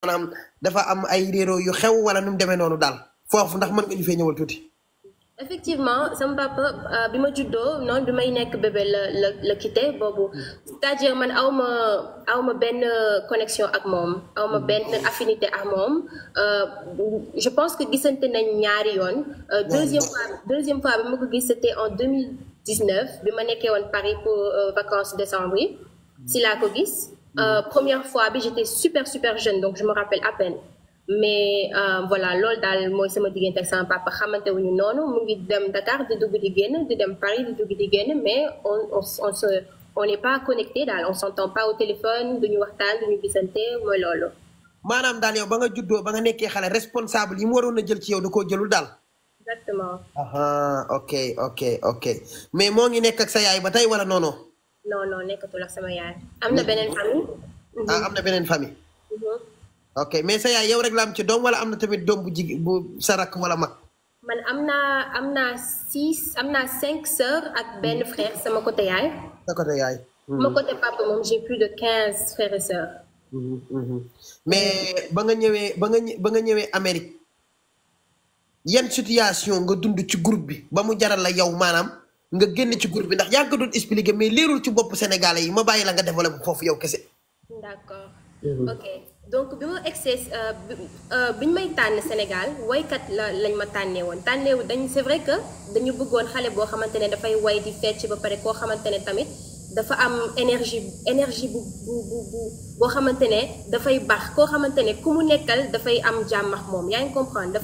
maanaam dafa am ay réero yu xew wala nu mu demee noonu daal foofu ndax mën nga ñu fee ñëwal tuuti. effectivement sama papa bi ma juddoo noonu bi may nekk bébé la quitté boobu c'est-à-dire man awma benn connexion ak moom awma benn affinité ak moom je pense que gisante nañ ñaari yoon deuxième fois bi ma ko gis c'était en 2019 bi ma nekkee woon Paris pour vacances décembre yi si laa ko gis première fois bi j'étais super jeune donc je me rappelle à peine mais voilà loolu daal mooy sama diggante ak sama papa xamante wuñu noonu mu ngi dem Dakar di dugg di génn di dem Paris di dugg di génn mais on n'est pas connecté daal on s'entend pas au téléphone duñu waxtaan duñu gisante mooy loolu. maanaam daal yow ba nga juddoo ba nga nekkee xale responsable yi mu waroon a jël ci yow da koo jëlul daal. exactement. ok mais moo ngi nekk ak sa yaay ba tey wala non. non nekkatul ak sama yaay. am na beneen famille. am na beneen famille. ok mais sa yaay yow rek la am ci doom wala am na tamit doom bu jig bu sa rakk wala mag. man am naa 5 sœurs ak benn frère sama côté yaay. sa côté yaay. sama côté papa moom j'ai plus de 15 frères et sœurs. mais ba nga ñëwee Amérique yan situation nga dund ci groupe bi ba mu jaral la yow maanaam nga génn ci groupe bi ndax yaa ngi ko doon expliquer mais leerul ci bopp Sénégalais yi ma bàyyi la nga développé foofu yow kese. d'accord. ok donc bi ma egsee biñ may tànn Sénégal waykat lañ ma tànnee woon tànneewu c'est vrai que dañu bëggoon xale boo xamante ne dafay way di fecc ba pare koo xamante ne tamit dafa am énergie bu boo xamante ne dafay baax koo xamante ne ku mu nekkal dafay am jàmm ak moom yaa ngi comprendre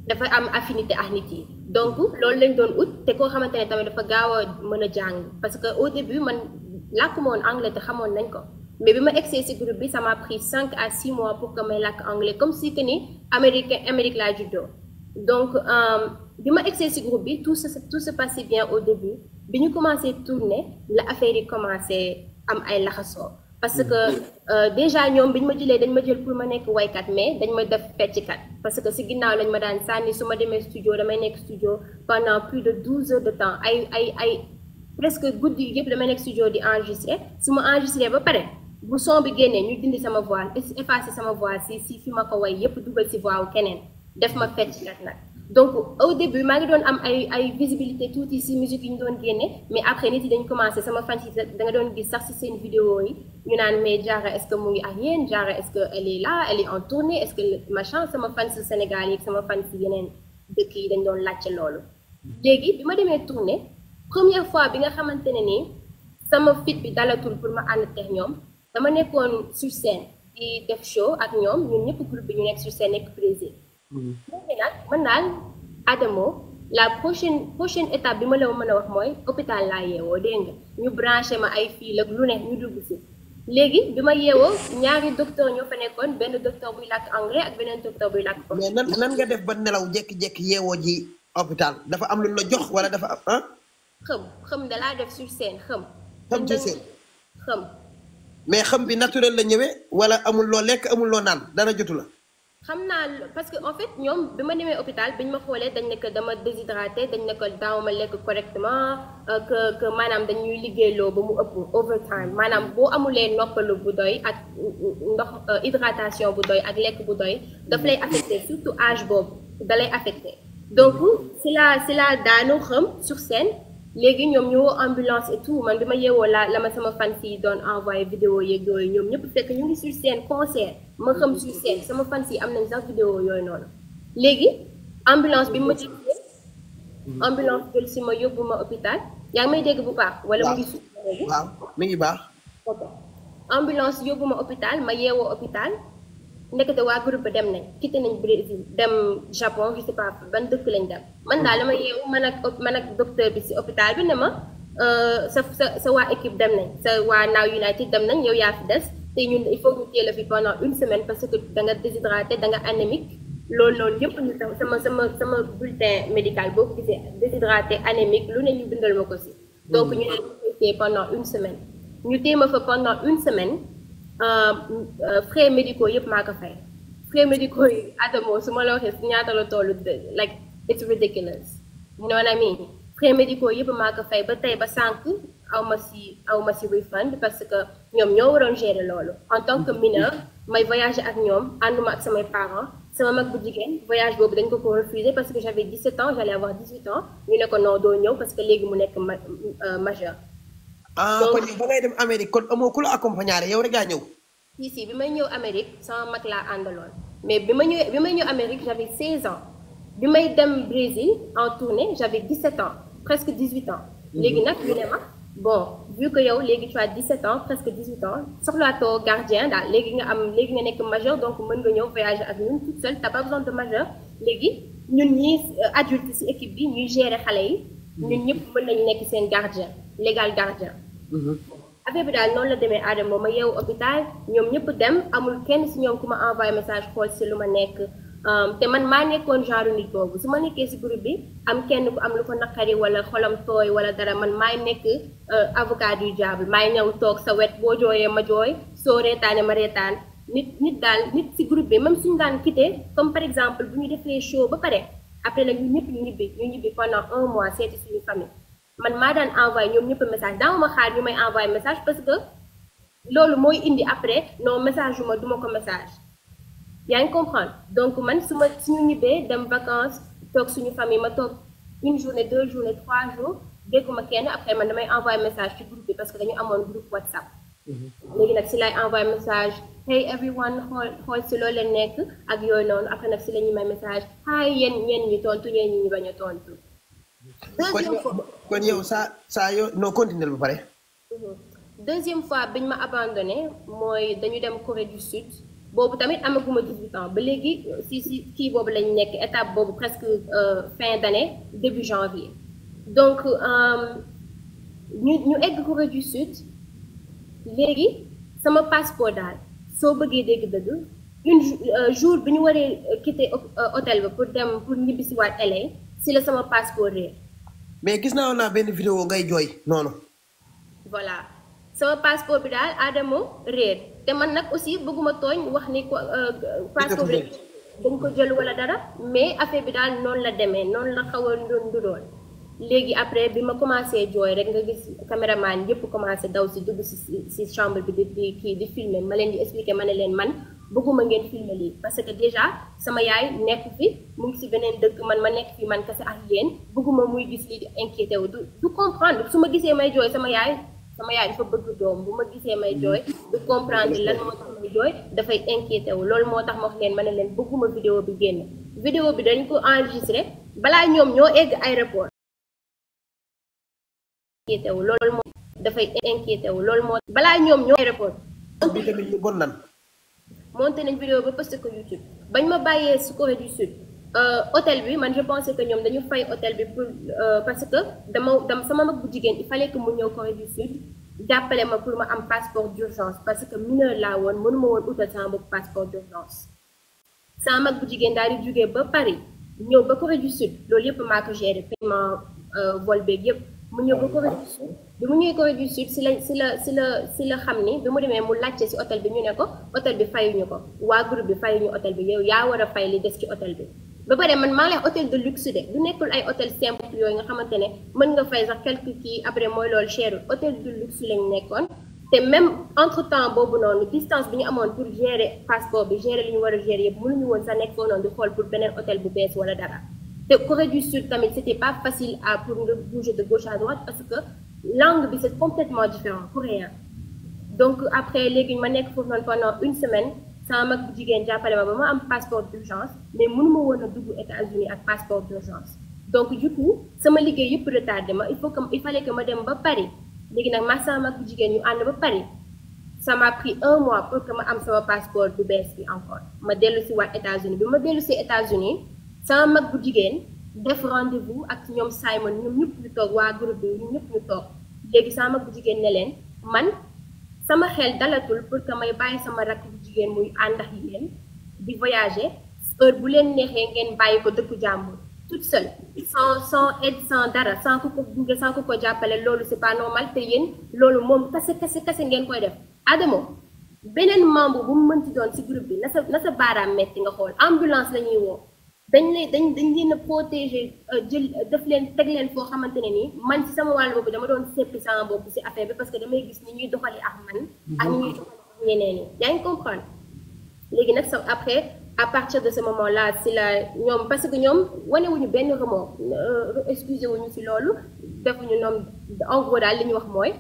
dafay am affinité ak nit yi donc loolu lañ doon ut te koo xamante ne tamit dafa gaaw a mën a jàng parce que au début man làkkuma woon anglais te xamoon nañ ko. mais bi ma egsee ci groupe bi ça m'a pris 5 à 6 mois pour que may làkk anglais comme si que ni Amérique laa juddoo donc bi ma egsee ci groupe bi tout se passait bien au début bi ñu commencé tourner la affaire yi commencé am ay laxasoo parce que déjà ñoom bi ñu ma jëlee dañ ma jël pour ma nekk waykat mais dañ ma def fecckat parce que ci ginnaaw lañ ma daan sànni su ma demee studio damay nekk studio pendant plus de 12 heures de temps ay presque guddi yëpp damay nekk studio di enregistrer su ma enregistré ba pare bu son bi génnee ñu dindi sama voix effacer sama voix si fi ma ko way yépp dugal si voix wu keneen def ma fecc nag donc au début maa ngi doon am ay visibilité tuuti si musique yi ñu doon génne mais après nit yi dañ commencé sama fan si da nga doon gis sax si seen vidéo yi ñu naan mais Diarra est-ce que mu ngi ak yéen Diarra est-ce que elle est là elle est en tournée est-ce que machin sama fan si Sénégal yi sama fan si yeneen dëkk yi dañ doon laajte loolu léegi bi ma demee tournée première fois bi nga xamante ne nii sama fit bi dalatul pour ma ànd ak ñoom dama nekkoon sur scène di def show ak ñoom ñun ñëpp groupe bi ñu nekk sur scène nekk Brésil. léegi nag man daal Adamo la prochaine étape bi ma la mën a wax mooy hôpital laa yeewoo dégg nga ñu branché ma ay fil ak lu ne ñu dugg si. léegi bi ma yeewoo ñaari docteur ñoo fa nekkoon benn docteur buy làkk anglais ak beneen docteur buy làkk français. mais nan nga def ba nelaw jékki-jékki yeewoo ji hôpital dafa am lu la jox wala dafa am ah. xëm da laa def sur scène xëm. sur scène xëm. mais xam bi naturel la ñëwee wala amul loo lekk amul loo naan dara jotu la. xam naa parce que en fait ñoom bi ma demee hôpital biñ ma xoolee dañ ne que dama déshydraté dañ ne que daaw ma lekk correctement que maanaam dañuy liggéeyloo ba mu ëpp overtime maanaam boo amulee noppalu bu doy ak ndox hydratation bu doy ak lekk bu doy daf lay affecté surtout âge boobu da lay affecté donc si la daanu xam sur scène. léegi ñoom ñu woo ambulance et tout man bi ma yeewoo la ma sama fan si doon envoyé vidéo yeeg yooyu ñoom ñëpp fekk ñu ngi sur scène concert ma xam sur scène sama fan si am nañ sax vidéo yooyu noonu léegi ambulance bi ma jëlee ambulance jël si ma yóbbu ma hôpital yaa ngi may dégg bu baax wala mu ngi suuf léegi waaw mi ngi baax ok ambulance yóbbu ma hôpital ma yeewoo hôpital ndekete waa groupe dem nañ quitté nañ Brésil dem Japon je sais pas ban dëkk lañ dem man daal dama yeewu man ak docteur bi si hôpital bi ne ma sa waa équipe dem nañ sa waa Now United dem nañ yow yaa fi des te ñun il faut ñu teel a fi pendant une semaine parce que da nga déshydraté da nga anémique loolu noonu yëpp ñu sama bulletin médical boo ko gisee déshydraté anémique lu ne ñu bindal ma ko si donc ñu ne ñu téye pendant une semaine ñu téye ma fa pendant une semaine frais médicaux yëpp maa ko fay frais médicaux yi Adamo su ma la waxee si ñaata la tollu like it's ridiculous you know what I mean frais médicaux yëpp maa ko fay ba tey ba sànq aw ma si refund parce que ñoom ñoo waroon gérer loolu en tant que mineur may voyager ak ñoom ànduma ak samay parents sama mag bu jigéen voyage boobu dañ ko refuser parce que j'avais 17 ans j'allais avoir 18 ans ñu ne ko non doo ñëw parce que léegi mu nekk majeur. kon ba ngay dem Amérique kon amoo ku la accompagner yow rek yaa ñëw. si bi may ñëw Amérique sama mag laa àndaloon mais bi may ñëw Amérique j'avais 16 ans bi may dem Brésil en tournée j'avais 17 ans presque 18 ans. léegi nag ñu ne ma bon vu que yow léegi tu as 17 ans presque 18 ans soxlaatoo gardien daal léegi nga nekk majeur donc mën nga ñëw voyager ak ñun toute seule t'as pas besoin de majeur léegi ñun ñi adulte ci équipe bi ñuy gérer xale yi ñun ñëpp mën nañu nekk seen gardien légal gardien. affaire bi daal noonu la demee Adamo ma yeewu hôpital ñoom ñëpp dem amul kenn si ñoom ku ma envoyé message xool si lu ma nekk te man maa nekkoon genre nit boobu su ma nekkee si groupe bi am kenn ku am lu ko naqari wala xolam tooy wala dara man maay nekk avocat du diable maay ñëw toog sa wet boo jooyee ma jooy soo reetaane ma reetaan nit si groupe bi même suñu daan quitté comme par exemple bu ñu defee show ba pare après nag ñu ñëpp ñu ñibbi pendant 1 mois seeti suñu famille man maa daan envoyé ñoom ñëpp message daa ma xaar ñu may envoyé message parce que loolu mooy indi après non message yu ma duma ko message yaa ngi comprendre donc man suñu ñibbee dem vacances toog suñu famille ma toog 1 journée 2 journées 3 jours dégguma kenn après man damay envoyé message ci groupe bi parce que dañu amoon groupe WhatsApp léegi nag si lay envoyé message hey everyone xool si loolu leen nekk ak yooyu noonu après nag si la ñuy may message hi yéen ñi tontu ñeen ñi bañ a tontu. kon yow saa yow noo continuer ba pare. deuxième fois biñ ma abandonné mooy dañu dem Corée du Sud boobu tamit amaguma 18 ans ba léegi si kii boobu lañ nekk étape boobu presque fin d'année début janvier donc ñu egg Corée du Sud léegi sama passeport daal soo bëggee dégg-dëgg jour bi ñu waree quitter hôtel ba pour ñibbisiwaat LA si la sama passeport réer. mais gis naa benn vidéo ngay jooy noonu. voilà sama passeport bi daal Adamo réer te man nag aussi bëgguma tooñ wax ni ko passeport bi dañ ko jël wala dara mais affaire bi daal noonu la demee noonu la xaw a nduroon léegi après bi ma commencé jooy rek nga gis caméraman yëpp commencé daw si dugg si chambre bi di filmer ma leen di expliquer ma ne leen man bëgguma ngeen filmer lii parce que déjà sama yaay nekk fi mu ngi si beneen dëkk man ma nekk fi man kese ak yéen bëgguma muy gis lii di inquiété wu du comprendre su ma gisee may jooy sama yaay dafa bëgg doom bu ma gisee may jooy du comprendre lan moo tax may jooy dafay inquiété wu loolu moo tax ma wax leen ma ne leen bëgguma vidéo bi génn vidéo bi dañ ko enregistré balaa ñoom ñoo egg aéroport inquiété wu loolu moo dafay inquiété wu loolu moo balaa ñoom ñoo aéroport bi tamit ñu bon nan monté nañ vidéo ba posté ko YouTube bañ ma bàyyee si Corée du Sud hôtel bi man je pensais que ñoom dañu fay hôtel bi pour parce que dama sama mag bu jigéen il fallait que mu ñëw Corée du Sud jàppale ma pour ma am passeport d'urgence parce que mineur laa woon mënuma woon utal sama bopp passeport d'urgence sama mag bu jigéen daal di jógee ba Paris ñëw ba Corée du Sud loolu yëpp maa ko géré paiement vol beeg yëpp mu ñëw ba Corée du Sud bi mu ñëwee Corée du Sud si la xam ni bi mu demee mu laajte si hôtel bi ñu ne ko hôtel bi fayuñu ko waa groupe bi fayuñu hôtel bi yow yaa war a fay li des ci hôtel bi ba pare man maa ngi lay hôtel de luxe de du nekkul ay hôtel simple yooyu nga xamante ne mën nga fay sax quelque kii après mooy loolu cherul hôtel de luxe lañ nekkoon te même entre temps boobu noonu distance bi ñu amoon pour gérer passeport bi gérer li ñu war a gérer yëpp mënuñu woon sax nekk foofu noonu di xool pour beneen hôtel bu bees wala dara te Corée du Sud tamit c'était pas facile pour nga bouger de gauche à droite parce que langue bi c'est complètement différent coréen donc après léegi ma nekk foofu noonu pendant 1 semaine sama mag bu jigéen jàppale ma ba ma am passeport d'urgence mais mënuma woon a dugg États-Unis ak passeport d'urgence donc du coup sama liggéey yëpp retardé ma il fallait que ma dem ba Paris léegi nag ma sama mag bu jigéen ñu ànd ba Paris ça m'a pris 1 mois pour que ma am sama passeport bu bees bi encore ma dellu si waat États-Unis bi ma dellu si États-Unis sama mag bu jigéen def rendez-vous ak ñoom Simon ñoom ñëpp ñu toog waa groupe bi ñoom ñëpp ñu toog léegi sama mag bu jigéen ne leen man sama xel dalatul pour que may bàyyi sama rakk bu jigéen muy ànd ak yéen di voyager heure bu leen neexee ngeen bàyyi ko dëkku jàmbur toute seule sans aide sans dara sans ku ko gunge sans ku ko jàppale loolu c'est pas normal te yéen loolu moom kase ngeen koy def Adamo beneen membre bu mu mënti doon ci groupe bi na sa baaraam metti nga xool ambulance la ñuy woo dañ leen a protéger jël def leen teg leen foo xamante ne nii man ci sama wàll boobu dama doon seppi sama bopp ci affaire bi parce que damay gis ni ñuy doxali ak man ak ni ñuy doxali ak ñeneen ñi yaa ngi comprendre léegi nag sax après à partir de ce moment là si la ñoom parce que ñoom wanewuñu benn remords excusé wuñu ci loolu defuñu ñoom en gros daal li ñu wax mooy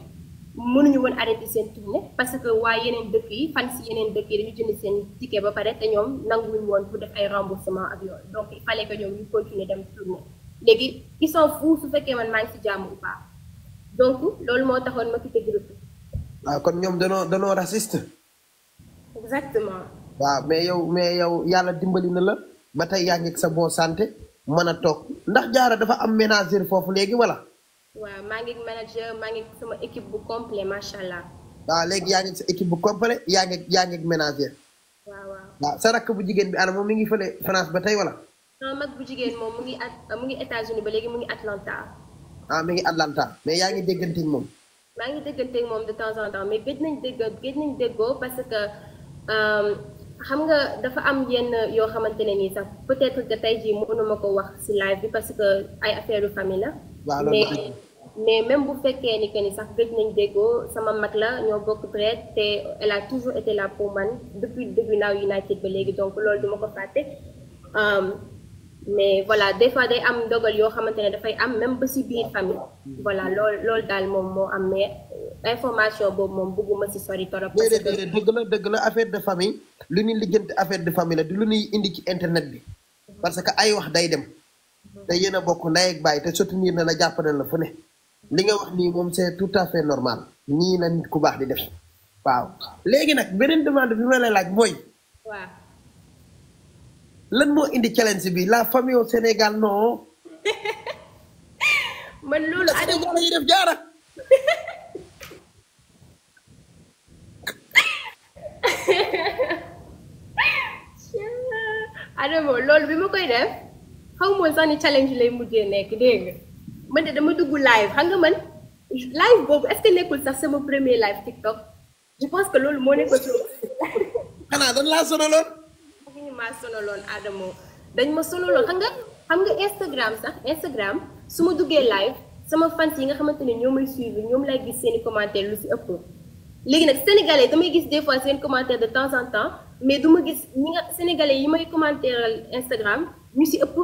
mënuñu woon arrêté seen tournée parce que waa yeneen dëkk yi fan si yeneen dëkk yi dañu jënd seen ticket ba pare te ñoom nanguwuñu woon pour def ay remboursement ak yooyu donc il fallait que ñoom ñu continuer dem tournée léegi ils s'en foutent su fekkee man maa ngi si jàmm ou pas donc loolu moo taxoon ma quitté groupe. waaw kon ñoom danoo raciste. exactement. waaw mais yow yàlla dimbali na la ba tey yaa ngi ak sa bon santé mën a toog ndax jaara dafa am ménagère foofu léegi wala. waaw maa ngi manager maa ngi sama équipe bu complet macha allah. waaw léegi yaa ngi sa équipe bu complet yaa ngi manager. waaw sa rakk bu jigéen bi ana moom mi ngi fële France ba tey wala. non mag bu jigéen moom mu ngi États-Unis ba léegi mu ngi Atlanta. ah mi ngi Atlanta mais yaa ngi dégganteeg moom. maa ngi dégganteeg moom de temps en temps mais gëj nañ déggoo parce que xam nga dafa am yenn yoo xamante ne nii sax peut-être que tey jii mënuma ko wax ci live bi parce que ay affaire yu famille la. mais même bu fekkee ni que ni sax gëj nañ déggoo sama mag la ñoo bokk traite te elle a toujours été là pour man depuis début Now United ba léegi donc loolu duma ko fàtte mais voilà des fois day am ndogal yoo xamante ne dafay am même ba ci biir famille voilà loolu daal moom moo am mais information boobu moom bëgguma ci sori torop. dëgg la affaire de famille lu ñuy lijjanti affaire de famille la di lu ñuy indi ci internet bi parce que ay wax day dem te yéen a bokk ndey ak baay te soutenir na la jàppale la fu ne. li nga wax nii moom c'est tout à fait normal nii la nit ku baax di def waaw léegi nag beneen demande bi ma lay laaj mooy. waaw. lan moo indi challenge bi la famille au Sénégal non. man loolu. Adama yi def jaara. Adama loolu bi ma koy def xaw ma sax ni challenge lay mujjee nekk dégg nga. man de dama dugg live xam nga man live boobu est-ce que nekkul sax sama premier live TikTok je pense que loolu moo nekkoon sama. xanaa dañ laa sonaloon. ñu maa sonaloon Adamo dañ ma sonaloon xam nga Instagram su ma duggee live sama fans yi nga xamante ne ñoo may suivre ñoom lay gis seeni commentaire lu ci ëpp. léegi nag sénégalais damay gis des fois seen commentaire de temps en temps mais du ma gis ñi nga sénégalais yi may commentaire Instagram ñu ci ëpp.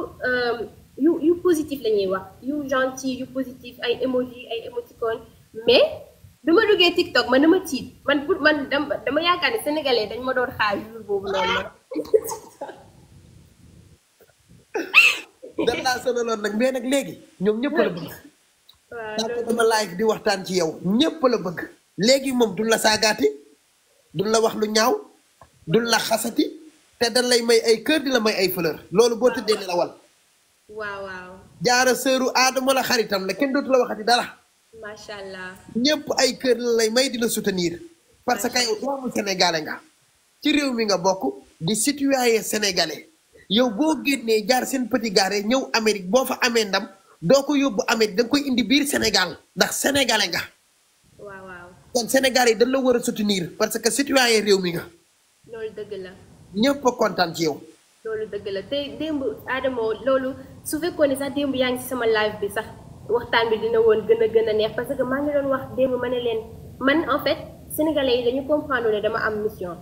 yu positif la ñuy wax yu gentil yu positif ay emoji ay émoticônes mais bi ma duggee TikTok man dama tiit man dama yaakaar ne sénégalais dañ ma doon xaar jour boobu noonu dañ laa sonaloon nag mais nag léegi ñoom ñëpp la bëgg. waaw dama live di waxtaan ci yow ñëpp la bëgg. léegi moom duñ la saagaati duñ la wax lu ñaaw duñ la xasati te dañ lay may ay kër di la may ay fleur loolu boo tëddee ni la wal. waaw. jaara sëru Adama la xaritam la kenn dootu la waxati dara. macha allah. ñëpp ay kër la lay may di la soutenir. parce que yow doomu sénégalais nga. ci réew mi nga bokk di citoyen sénégalais. yow boo génnee jaar seen petit gare ñëw Amérique boo fa amee ndam doo ko yóbbu Amérique da nga koy indi biir Sénégal ndax sénégalais nga. waaw. kon sénégalais yi dañ la war a soutenir parce que citoyen réew mi nga. loolu dëgg la. ñëpp a kontaan ci yow. loolu dëgg la te démb Adamo loolu su fekkoon ne sax démb yaa ngi ci sama live bi sax waxtaan bi dina woon gën a neex parce que maa ngi doon wax démb ma ne leen man en fait sénégalais yi dañu comprendre ne dama am mission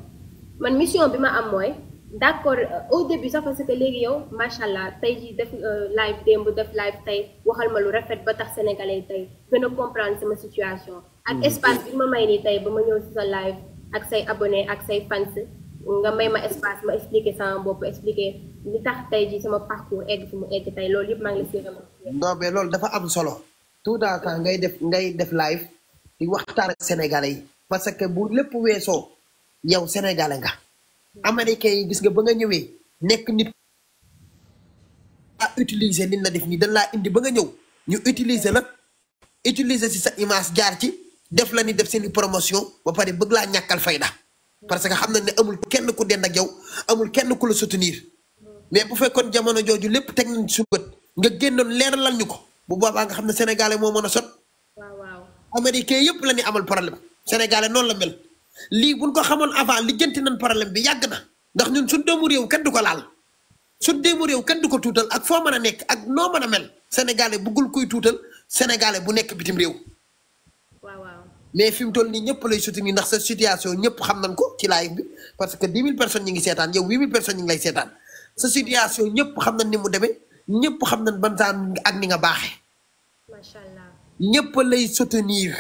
man mission bi ma am mooy d'accord au début sax parce que léegi yow macha allah tey jii def live démb def live tey waxal ma lu rafet ba tax sénégalais yi tey gën a comprendre sama situation. ak espace bi ma may nii tey ba ma ñëw ci sa live ak say abonné ak say fans. nga may ma espace ma expliquer sama bopp expliquer li tax tey ji sama parcours egg fi mu egg tey loolu yëpp maa ngi la si remercier. non mais loolu dafa am solo tout le temps ngay def live di waxtaan ak sénégalais yi parce que bu lépp weesoo yow sénégalais nga. américain yi gis nga ba nga ñëwee nekk nit a utiliser liñ la def nii dañ laa indi ba nga ñëw ñu utiliser la utiliser si sa image jaar ci def la ni def seeni promotion ba pare bëgg laa ñàkkal fayda. parce que xam na ne amul kenn ku dend ak yow amul kenn ku la soutenir mais bu fekkoon jamono jooju lépp teg nañ su bët nga génnoon leeralal ñu ko bu boobaa nga xam ne sénégalais moo mën a sot. waaw. américain yëpp la ñu amal problème sénégalais noonu la mel lii buñ ko xamoon avant lijjanti nañ problème bi yàgg na ndax ñun suñ doomu réew kenn du ko laal su déemu réew kenn du ko tuutal ak foo mën a nekk ak noo mën a mel sénégalais buggul kuy tuutal sénégalais bu nekk bitim réew. waaw waaw. mais fi mu toll nii ñëpp lay soutenir ndax sa situation ñëpp xam nañ ko ci live bi parce que 10 000 personnes ñi ngi seetaan yow 8 000 personnes ñi ngi lay seetaan sa situation ñëpp xam nañ ni mu demee ñëpp xam nañ ban saan ak ni nga baaxee. macha allah. ñëpp lay soutenir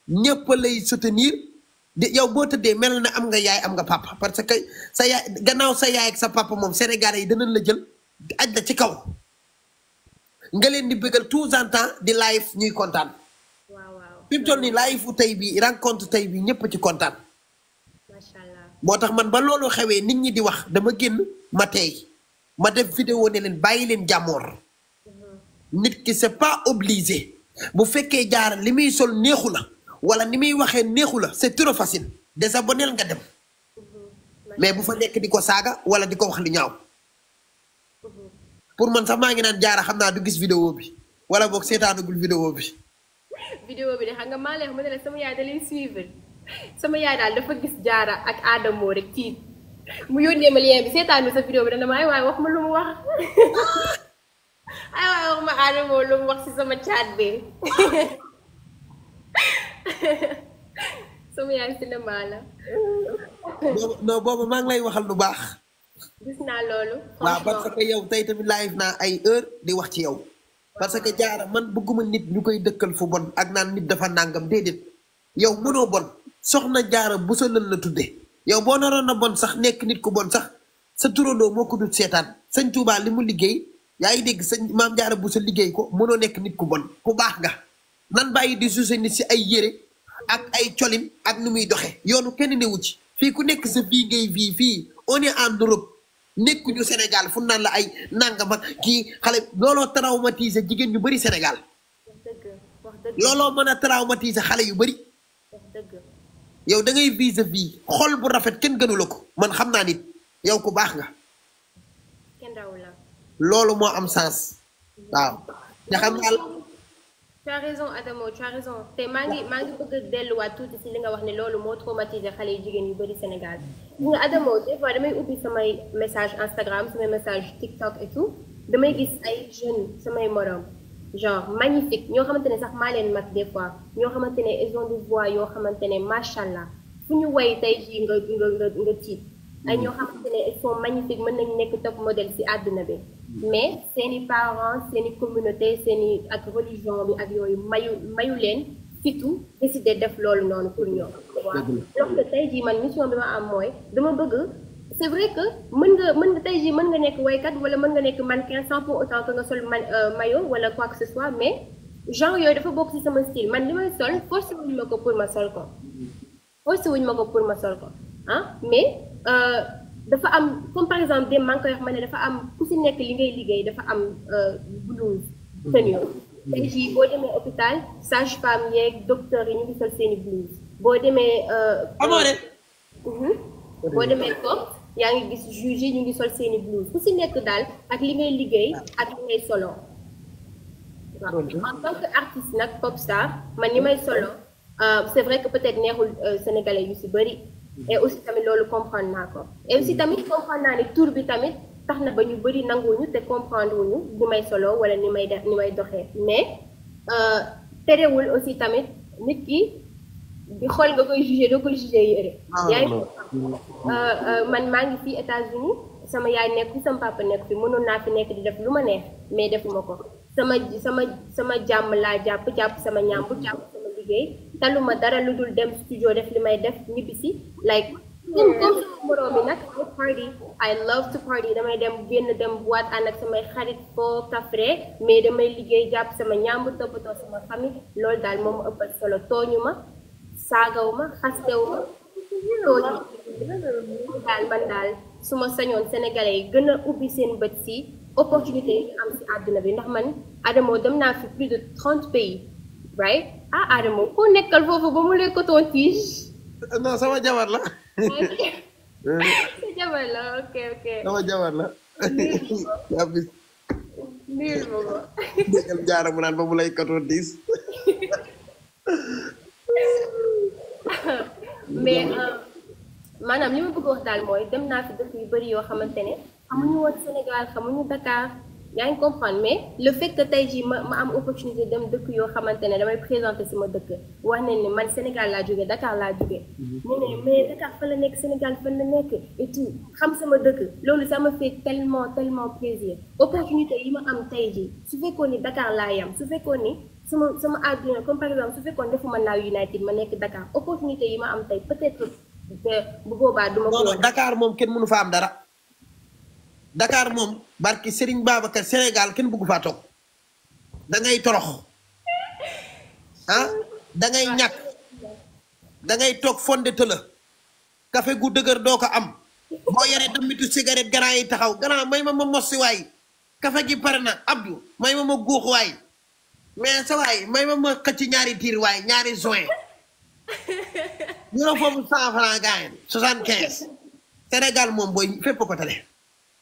ñëpp lay soutenir di yow boo tëddee mel na am nga yaay am nga papa parce que sa yaay gannaaw sa yaay ak sa papa moom Sénégalais yi danañ la jël aj la ci kaw nga leen di bëggal tout en temps di live ñuy kontaan. waaw waaw. fi mu toll nii live fu tey bi rencontre tey bi ñëpp ci kontaan. macha allah. moo tax man ba loolu xewee nit ñi di wax dama génn ma tey ma def vidéo ne leen bàyyi leen jàmmoor nit ki c'est pas obligé bu fekkee jaar li muy sol neexu la wala ni muy waxee neexu la c'est trop facile désabonnel nga dem mais bu fa nekk di ko saaga wala di ko wax li ñaaw pour man sax maa ngi naan jaara xam naa du gis vidéo bi wala boog seetaanagul vidéo bi. vidéo bi de xam nga maa lay wax ma ne la sama yaay da lay suivre sama yaay daal dafa gis jaara ak Adamo rek tiit mu yónnee ma lien bi seetaanu sa vidéo bi dana ma ay waay wax ma lu mu wax ay waay wax ma Adamo lu mu wax si sama chat bi sama yaay cinéma la. non boobu maa ngi lay waxal lu baax. gis naa loolu. waaw parce que yow tey tamit live naa ay heure di wax ci yow. parce que jaara man bëgguma nit ñu koy dëkkal fu bon ak naan nit dafa nàngam déedéet yow mënoo bon soxna jaara bu sa lën la tuddee yow boo naroon na bon sax nekk nit ku bon sax sa turandoo moo ko dut seetaan sëñ Tuubaa li mu liggéey yaa ngi dégg sëñ maam jaara bu sa liggéey ko mënoo nekk nit ku bon ku baax nga nan bàyyi di suuse nit si ay yére ak ay colin ak nu muy doxe yoonu kenn newu ci fii ku nekk sa vie ngay vie fii on est en Europe nekkuñu Sénégal fu naan la ay nangam ak kii xale looloo traumatisé jigéen ñu bëri Sénégal looloo mën a traumatisé xale yu bëri yow da ngay vis a vis xol bu rafet kenn gënu la ko man xam naa nit yow ku baax nga loolu moo am sens waaw te xam naa tu as raison Adamo tu as raison te maa ngi bëgg a delluwaat tuuti si li nga wax ne loolu moo traumatisé xale yu jigéen yu bëri Sénégal gis nga Adamo des fois damay ubbi samay message Instagram samay message TikTok et tout damay gis ay jeunes samay morom genre magnifique ñoo xamante ne sax maa leen mag des fois ñoo xamante ne ils ont des voix yoo xamante ne macha allah fu ñu way tey jii nga tiit ay ñoo xamante ne ils sont magnifiques mën nañu nekk top modèle si àdduna bi mais seeni parents seeni communauté seeni ak religion bi ak yooyu mayu leen fitu décider def loolu noonu pour ñoom waaw donc tey jii man mission bi ma am mooy dama bëgg c'est vrai que mën nga tey jii mën nga nekk waykat wala mën nga nekk mannequin sans pour autant que nga sol maillot wala quoi que ce soit mais genre yooyu dafa bokk ci sama style man li may sol forcé wuñ ma ko pour ma sol ko ah mais dafa am comme par exemple dem maa ngi koy wax ma ne dafa am ku si nekk li ngay liggéey dafa am blouse tenue tey jii boo demee hôpital sage-femme yeeg docteur yi ñu ngi sol seeni blouse boo demee boo demee toog yaa ngi gis juge yi ñu ngi sol seeni blouse ku si nekk daal ak li ngay liggéey ak li ngay solo waaw en tant que artiste nag pop star man ni may solo c'est vrai que peut-être neexul sénégalais yu si bëri et aussi tamit loolu comprendre naa ko et aussi tamit comprendre naa ni tour bi tamit tax na ba ñu bëri nanguwuñu te comprendre wuñu ni may solo wala ni may def ni may doxee mais terewul aussi tamit nit ki di xool nga koy jugé doo koy jugé yére yaa ngi man maa ngi fii États-Unis sama yaay nekk fi sama papa nekk fi mënoon naa fi nekk di def lu ma neex mais defuma ko sama jàmm laa jàpp sama ñàmbu jàpp sama liggéey taluma dara lu dul dem studio def li may def ñibbisi like comme sama moroom mi nag I party I love to party damay dem génn dem boîte ànd ak samay xarit foo kafre mais damay liggéey jàpp sama ñàmbu toppatoo sama famille loolu daal moom ma ëppal solo tooñu ma saagaw ma xastew ma tooñu daal man daal su ma sañoon sénégalais yi gën a ubbi seen bët si opportunité yi am si àdduna bi ndax man Adamo dem naa fi plus de 30 pays right Adamo koo nekkal foofu ba mu lay coton tige non sama jabar la sa jabar la ok sama jabar la nuyul ma ko déggal jaara mu naan ba mu lay coton tige mais maanaam li ma bëgg wax daal mooy dem naa fi dëkk yu bëri yoo xamante ne xamuñu woon Sénégal xamuñu Dakar yaa ngi comprendre mais le fait que tey jii ma am opportunité dem dëkk yoo xamante ne damay présenter sama dëkk wax nañ ne man Sénégal laa jóge Dakar laa jóge ñu ne mais Dakar fan la nekk Sénégal fan la nekk et tout xam sama dëkk loolu ça me fait tellement plaisir opportunité yi ma am tey jii su fekkoon ni Dakar laa yam su fekkoon ni sama àdduna comme par exemple su fekkoon defuma Now United ma nekk Dakar opportunité yi ma am tey peut-être bu boobaa duma ko non Dakar moom kenn mënu fa am dara Dakar moom barki Serigne Babacar Sénégal kenn bëggu faa toog da ngay torox ah da ngay ñàkk da ngay toog fonde tëla café gu dëgër doo ko am boo yaree damitu cigarette grand yi taxaw grand may ma mos si waay café gi pare na Abdou may ma guux waay mais sa waay may ma xëcc ñaari tiir waay ñaari joint ñu ne foofu 100 francs gaayen 75 Sénégal moom booy fépp ko tale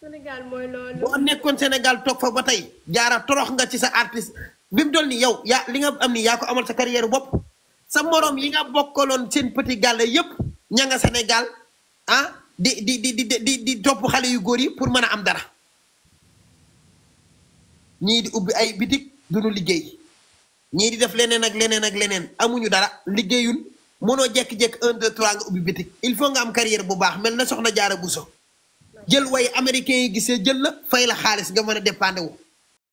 Sénégal mooy loolu. boo nekkoon Sénégal toog fa ba tey jaara torox nga ci sa artiste bi mu doon ni yow yaa li nga am ni yaa ko amal sa carrière bopp sa morom yi nga bokkaloon seen petit gàlle yépp ña nga Sénégal ah di topp xale yu góor yi pour mën a am dara ñii di ubbi ay bitik duñu liggéey ñii di def leneen ak leneen amuñu dara liggéeyul mënoo jekki-jekki 1 2 3 nga ubbi bitik il faut nga am carrière bu baax mel na soxna Jaara Buso jël way américain yi gisee jël la fay la xaalis nga mën a dépendre wu